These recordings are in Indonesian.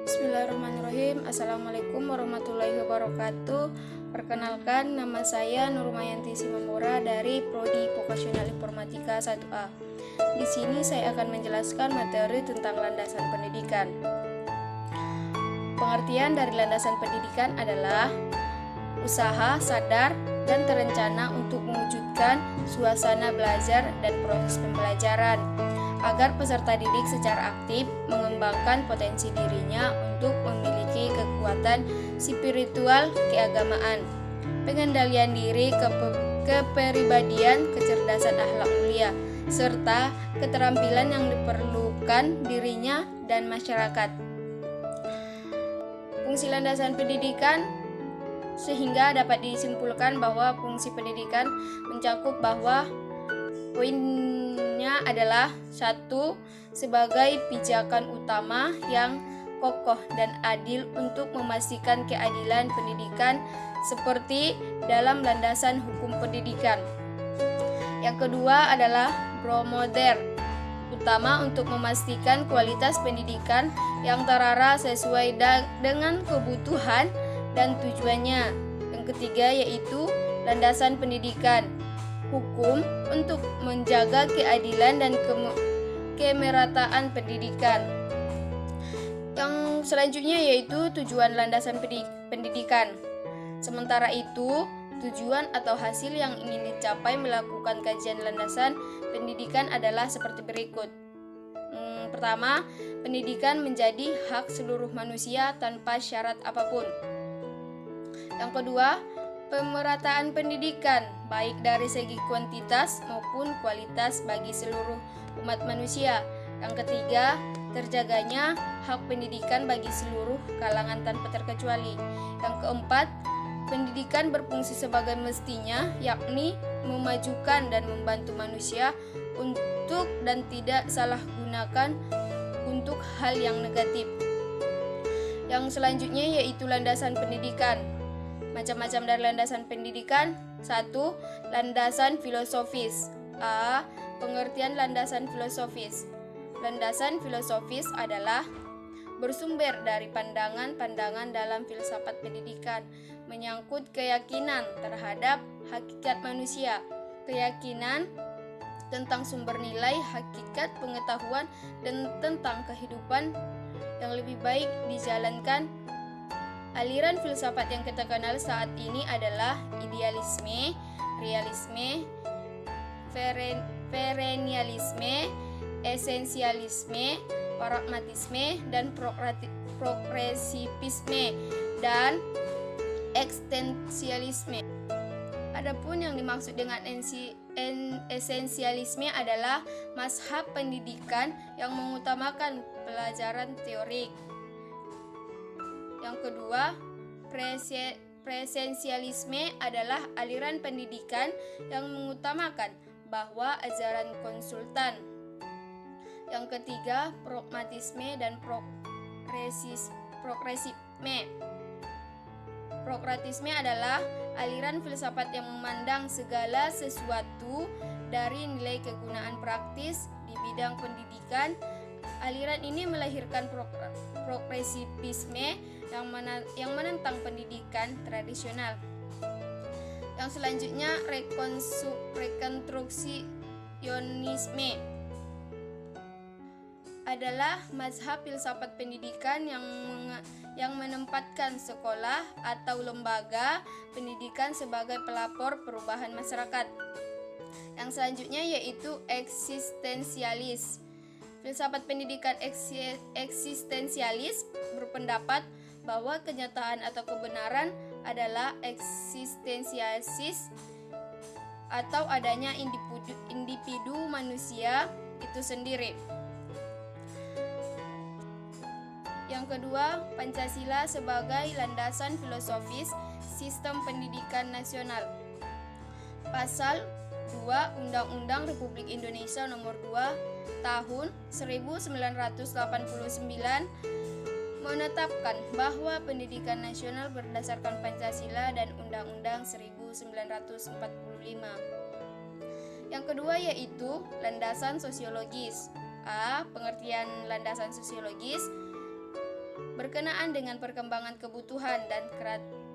Bismillahirrahmanirrahim. Assalamualaikum warahmatullahi wabarakatuh. Perkenalkan, nama saya Nurmayanti Simamora dari Prodi Vokasional Informatika 1A. Di sini saya akan menjelaskan materi tentang landasan pendidikan. Pengertian dari landasan pendidikan adalah usaha, sadar, dan terencana untuk mewujudkan suasana belajar dan proses pembelajaran agar peserta didik secara aktif mengembangkan potensi dirinya untuk memiliki kekuatan spiritual keagamaan, pengendalian diri, kepribadian, kecerdasan akhlak mulia, serta keterampilan yang diperlukan dirinya dan masyarakat. Fungsi landasan pendidikan sehingga dapat disimpulkan bahwa fungsi pendidikan mencakup bahwa poinnya adalah 1. Sebagai pijakan utama yang kokoh dan adil untuk memastikan keadilan pendidikan seperti dalam landasan hukum pendidikan. Yang kedua adalah promoter utama untuk memastikan kualitas pendidikan yang terarah sesuai dengan kebutuhan dan tujuannya. Yang ketiga yaitu landasan pendidikan hukum untuk menjaga keadilan dan kemerataan pendidikan. Yang selanjutnya yaitu tujuan landasan pendidikan. Sementara itu, tujuan atau hasil yang ingin dicapai melakukan kajian landasan pendidikan adalah seperti berikut. Pertama, pendidikan menjadi hak seluruh manusia tanpa syarat apapun. Yang kedua, pemerataan pendidikan baik dari segi kuantitas maupun kualitas bagi seluruh umat manusia. Yang ketiga, terjaganya hak pendidikan bagi seluruh kalangan tanpa terkecuali. Yang keempat, pendidikan berfungsi sebagai mestinya, yakni memajukan dan membantu manusia untuk dan tidak salah gunakan untuk hal yang negatif. Yang selanjutnya yaitu landasan pendidikan. Macam-macam dari landasan pendidikan. 1. Landasan filosofis. A. Pengertian landasan filosofis. Landasan filosofis adalah bersumber dari pandangan-pandangan dalam filsafat pendidikan, menyangkut keyakinan terhadap hakikat manusia, keyakinan tentang sumber nilai, hakikat pengetahuan, dan tentang kehidupan yang lebih baik dijalankan. Aliran filsafat yang kita kenal saat ini adalah idealisme, realisme, perennialisme, esensialisme, pragmatisme, dan progresivisme dan eksistensialisme. Adapun yang dimaksud dengan esensialisme adalah mazhab pendidikan yang mengutamakan pelajaran teorik. Yang kedua, presensialisme adalah aliran pendidikan yang mengutamakan bahwa ajaran konsultan. Yang ketiga, pragmatisme dan progresisme. Pragmatisme adalah aliran filsafat yang memandang segala sesuatu dari nilai kegunaan praktis di bidang pendidikan. Aliran ini melahirkan progresivisme yang menentang pendidikan tradisional. Yang selanjutnya rekonstruksionisme adalah mazhab filsafat pendidikan yang menempatkan sekolah atau lembaga pendidikan sebagai pelapor perubahan masyarakat. Yang selanjutnya yaitu eksistensialis. Filsafat pendidikan eksistensialis berpendapat bahwa kenyataan atau kebenaran adalah eksistensialis atau adanya individu manusia itu sendiri. Yang kedua, Pancasila sebagai landasan filosofis sistem pendidikan nasional. Pasal 2 Undang-Undang Republik Indonesia Nomor 2 Tahun 1989 menetapkan bahwa pendidikan nasional berdasarkan Pancasila dan Undang-Undang 1945. Yang kedua yaitu landasan sosiologis. A. Pengertian landasan sosiologis berkenaan dengan perkembangan kebutuhan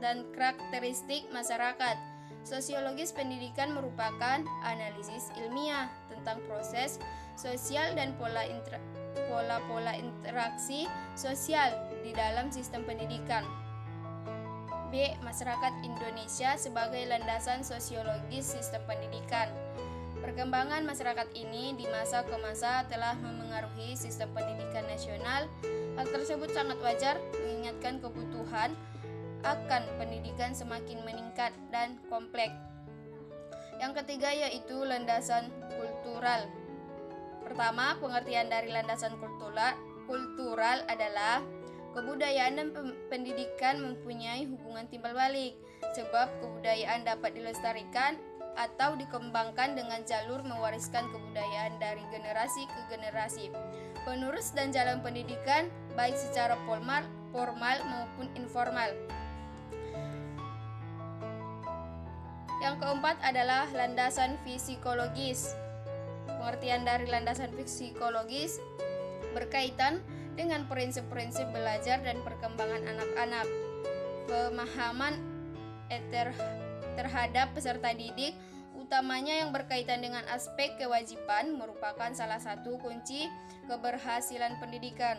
dan karakteristik masyarakat. Sosiologis pendidikan merupakan analisis ilmiah tentang proses sosial dan pola-pola interaksi sosial di dalam sistem pendidikan. B. Masyarakat Indonesia sebagai landasan sosiologis sistem pendidikan. Perkembangan masyarakat ini di masa ke masa telah memengaruhi sistem pendidikan nasional. Hal tersebut sangat wajar mengingatkan kebutuhan akan pendidikan semakin meningkat dan kompleks. Yang ketiga yaitu landasan kultural. Pertama, pengertian dari landasan kultural adalah kebudayaan dan pendidikan mempunyai hubungan timbal balik, sebab kebudayaan dapat dilestarikan atau dikembangkan dengan jalur mewariskan kebudayaan dari generasi ke generasi. Penerus dan jalan pendidikan baik secara formal maupun informal. Yang keempat adalah landasan psikologis. Pengertian dari landasan psikologis berkaitan dengan prinsip-prinsip belajar dan perkembangan anak-anak. Pemahaman terhadap peserta didik, utamanya yang berkaitan dengan aspek kewajiban, merupakan salah satu kunci keberhasilan pendidikan.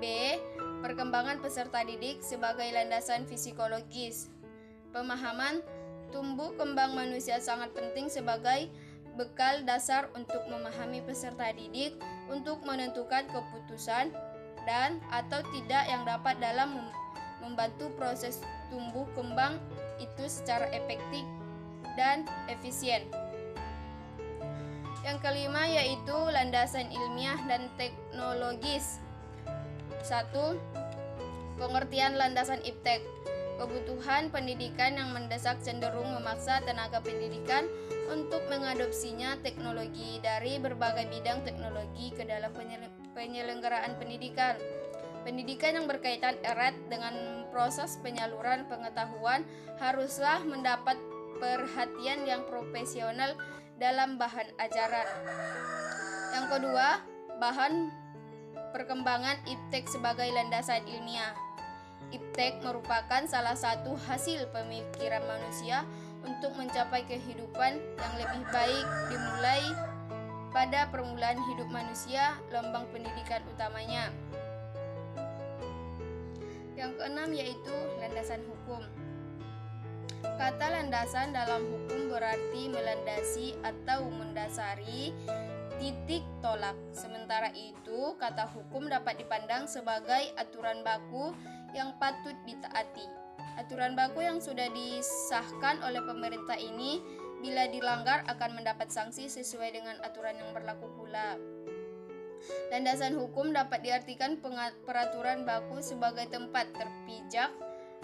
B. Perkembangan peserta didik sebagai landasan psikologis. Pemahaman tumbuh kembang manusia sangat penting sebagai bekal dasar untuk memahami peserta didik untuk menentukan keputusan dan atau tidak yang dapat dalam membantu proses tumbuh kembang itu secara efektif dan efisien. Yang kelima yaitu landasan ilmiah dan teknologis. 1. Pengertian landasan iptek. Kebutuhan pendidikan yang mendesak cenderung memaksa tenaga pendidikan untuk mengadopsinya teknologi dari berbagai bidang teknologi ke dalam penyelenggaraan pendidikan. Pendidikan yang berkaitan erat dengan proses penyaluran pengetahuan haruslah mendapat perhatian yang profesional dalam bahan ajaran. Yang kedua, bahan perkembangan iptek sebagai landasan ilmiah. Iptek merupakan salah satu hasil pemikiran manusia untuk mencapai kehidupan yang lebih baik, dimulai pada permulaan hidup manusia, lambang pendidikan utamanya. Yang keenam yaitu landasan hukum. Kata landasan dalam hukum berarti melandasi atau mendasari titik tolak. Sementara itu, kata hukum dapat dipandang sebagai aturan baku yang patut ditaati. Aturan baku yang sudah disahkan oleh pemerintah ini bila dilanggar akan mendapat sanksi sesuai dengan aturan yang berlaku pula. Landasan hukum dapat diartikan peraturan baku sebagai tempat terpijak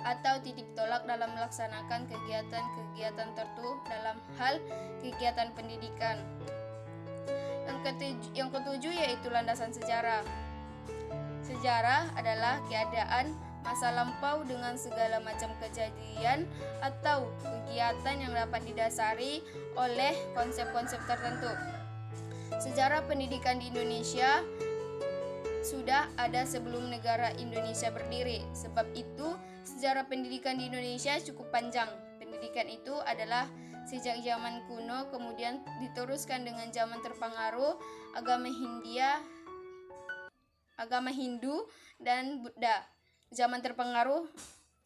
atau titik tolak dalam melaksanakan kegiatan-kegiatan tertentu dalam hal kegiatan pendidikan. Yang ketujuh yaitu landasan sejarah. Sejarah adalah keadaan masa lampau dengan segala macam kejadian atau kegiatan yang dapat didasari oleh konsep-konsep tertentu. Sejarah pendidikan di Indonesia sudah ada sebelum negara Indonesia berdiri. Sebab itu, sejarah pendidikan di Indonesia cukup panjang. Pendidikan itu adalah sejak zaman kuno, kemudian diteruskan dengan zaman terpengaruh agama Hindu dan Buddha. Zaman terpengaruh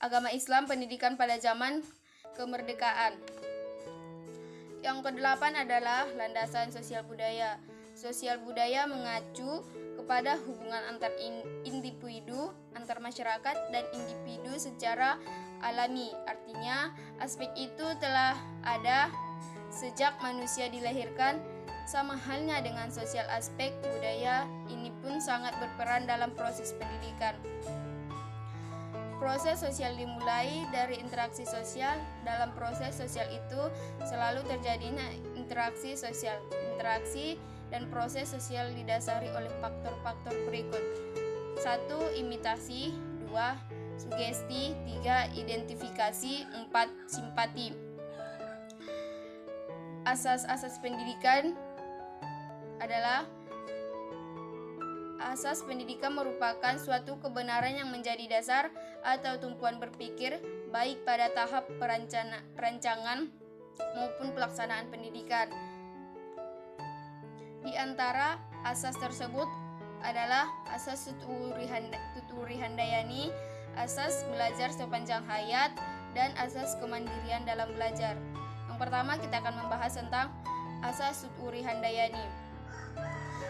agama Islam, pendidikan pada zaman kemerdekaan. Yang kedelapan adalah landasan sosial budaya. Sosial budaya mengacu kepada hubungan antar individu, antar masyarakat dan individu secara alami. Artinya, aspek itu telah ada sejak manusia dilahirkan. Sama halnya dengan sosial aspek budaya, ini pun sangat berperan dalam proses pendidikan. Proses sosial dimulai dari interaksi sosial. Dalam proses sosial itu selalu terjadinya interaksi sosial. Interaksi dan proses sosial didasari oleh faktor-faktor berikut. 1. Imitasi. 2. Sugesti. 3. Identifikasi. 4. Simpati. Asas-asas pendidikan adalah Asas pendidikan merupakan suatu kebenaran yang menjadi dasar atau tumpuan berpikir baik pada tahap perancangan maupun pelaksanaan pendidikan. Di antara asas tersebut adalah asas Tuturi Handayani, asas belajar sepanjang hayat, dan asas kemandirian dalam belajar. Yang pertama kita akan membahas tentang asas Tuturi Handayani.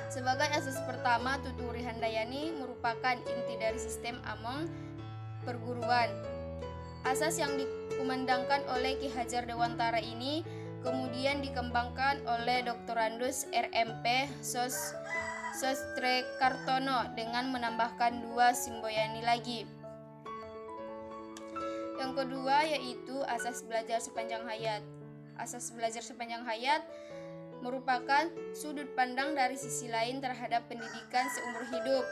Sebagai asas pertama, Tuturi Handayani merupakan inti dari sistem Among perguruan. Asas yang dikumandangkan oleh Ki Hajar Dewantara ini kemudian dikembangkan oleh Dr. Andus RMP Sostrekartono dengan menambahkan 2 simboyani lagi. Yang kedua yaitu asas belajar sepanjang hayat. Asas belajar sepanjang hayat merupakan sudut pandang dari sisi lain terhadap pendidikan seumur hidup.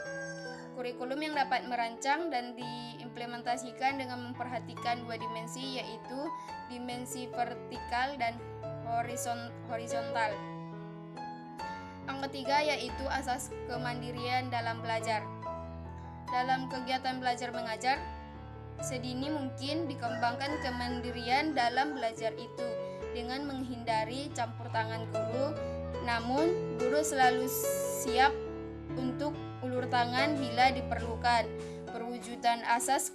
Kurikulum yang dapat merancang dan diimplementasikan dengan memperhatikan 2 dimensi, yaitu dimensi vertikal dan horizontal. Yang ketiga yaitu asas kemandirian dalam belajar. Dalam kegiatan belajar mengajar, sedini mungkin dikembangkan kemandirian dalam belajar itu dengan menghindari campur tangan guru, namun guru selalu siap untuk ulur tangan bila diperlukan. Perwujudan asas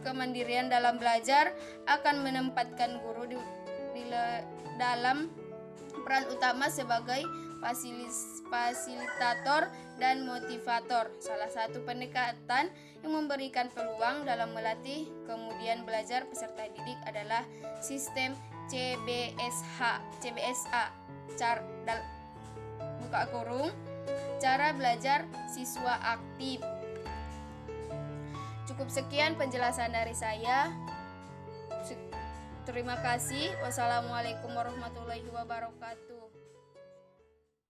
kemandirian dalam belajar akan menempatkan guru dalam peran utama sebagai fasilitator dan motivator. Salah satu pendekatan yang memberikan peluang dalam melatih kemudian belajar peserta didik adalah sistem CBSA, cara belajar siswa aktif. Cukup sekian penjelasan dari saya. Terima kasih. Wassalamualaikum warahmatullahi wabarakatuh.